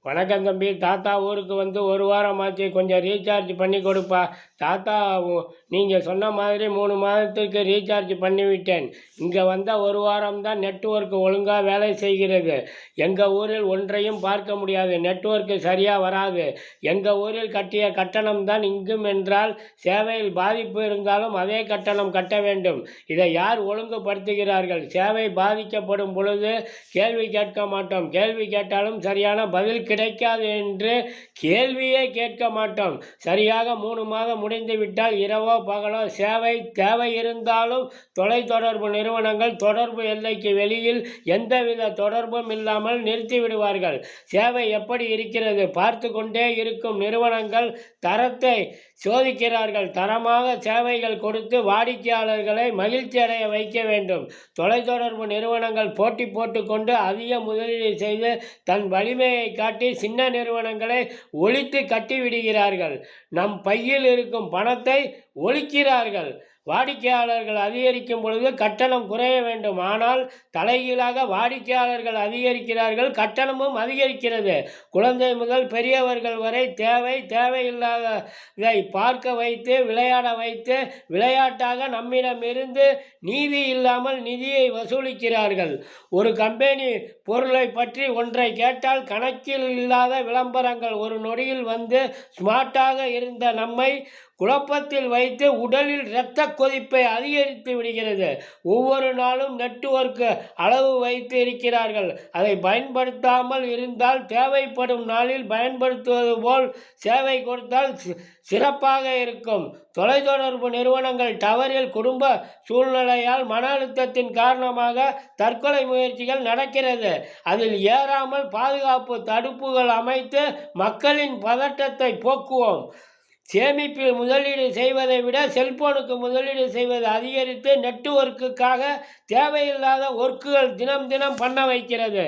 வணக்கம் தம்பி. தாத்தா ஊருக்கு வந்து ஒரு வாரம் ஆச்சு. கொஞ்சம் ரீசார்ஜ் பண்ணி கொடுப்பா. தாத்தா நீங்கள் சொன்ன மாதிரி 3 மாதத்துக்கு ரீசார்ஜ் பண்ணிவிட்டேன். இங்கே வந்தால் ஒரு வாரம் தான் நெட்வொர்க் ஒழுங்காக வேலை செய்கிறது. எங்கள் ஊரில் ஒன்றையும் பார்க்க முடியாது. நெட்வொர்க்கு சரியாக வராது. எங்கள் ஊரில் கட்டிய கட்டணம் தான் இங்கும் என்றால் சேவையில் பாதிப்பு இருந்தாலும் அதே கட்டணம் கட்ட வேண்டும். இதை யார் ஒழுங்குபடுத்துகிறார்கள்? சேவை பாதிக்கப்படும் பொழுது கேள்வி கேட்க மாட்டோம். கேள்வி கேட்டாலும் சரியான பதில் கிடைக்காது என்று கேள்வியே கேட்க மாட்டோம். சரியாக 3 மாதம் முடிந்துவிட்டால் இரவோ பகலோ சேவை தேவை இருந்தாலும் தொலைத்தொடர்பு நிறுவனங்கள் தொடர்பு எல்லைக்கு வெளியில் எந்தவித தொடர்பும் இல்லாமல் நிறுத்திவிடுவார்கள். சேவை எப்படி இருக்கிறது பார்த்து கொண்டே இருக்கும் நிறுவனங்கள் தரத்தை சோதிக்கிறார்கள். தரமாக சேவைகள் கொடுத்து வாடிக்கையாளர்களை மகிழ்ச்சி அடைய வைக்க வேண்டும். தொலைத்தொடர்பு நிறுவனங்கள் போட்டி போட்டுக்கொண்டு அதிக முதலீடு செய்து தன் வலிமையை காட்டி சின்ன நிறுவனங்களை ஒழித்து கட்டிவிடுகிறார்கள். நம் பையில் இருக்கும் பணத்தை ஒழிக்கிறார்கள். வாடிக்கையாளர்கள் அதிகரிக்கும் பொழுது கட்டணம் குறைய வேண்டும். ஆனால் தலைகீழாக வாடிக்கையாளர்கள் அதிகரிக்கிறார்கள், கட்டணமும் அதிகரிக்கிறது. குழந்தை முதல் பெரியவர்கள் வரை தேவையில்லாததை பார்க்க வைத்து விளையாட வைத்து விளையாட்டாக நம்மிடமிருந்து நீதி இல்லாமல் நிதியை வசூலிக்கிறார்கள். ஒரு கம்பெனி பொருளை பற்றி ஒன்றை கேட்டால் கணக்கில் இல்லாத விளம்பரங்கள் ஒரு நொடியில் வந்து ஸ்மார்ட்டாக இருந்த நம்மை குழப்பத்தில் வைத்து உடலில் இரத்த கொதிப்பை அதிகரித்து விடுகிறது. ஒவ்வொரு நாளும் நெட்வொர்க் அளவு வைத்து இருக்கிறார்கள். அதை பயன்படுத்தாமல் இருந்தால் தேவைப்படும் நாளில் பயன்படுத்துவது போல் சேவை கொடுத்தால் சிறப்பாக இருக்கும். தொலைத்தொடர்பு நிறுவனங்கள் டவரில் குடும்ப சூழ்நிலையால் மன அழுத்தத்தின் காரணமாக தற்கொலை முயற்சிகள் நடக்கிறது. அதில் ஏறாமல் பாதுகாப்பு தடுப்புகள் அமைத்து மக்களின் பதட்டத்தை போக்குவோம். சேமிப்பில் முதலீடு செய்வதை விட செல்போனுக்கு முதலீடு செய்வது அதிகரித்து நெட்வொர்க்குக்காக தேவையில்லாத ஒர்க்குகள் தினம் பண்ண வைக்கிறது.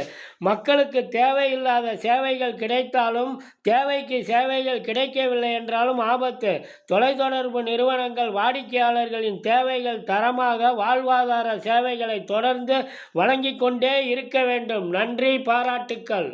மக்களுக்கு தேவையில்லாத சேவைகள் கிடைத்தாலும் தேவைக்கு சேவைகள் கிடைக்கவில்லை என்றாலும் ஆபத்து. தொலைத்தொடர்பு நிறுவனங்கள் வாடிக்கையாளர்களின் தேவைகள் தரமாக வாழ்வாதார சேவைகளை தொடர்ந்து வழங்கிக் கொண்டே இருக்க வேண்டும். நன்றி, பாராட்டுக்கள்.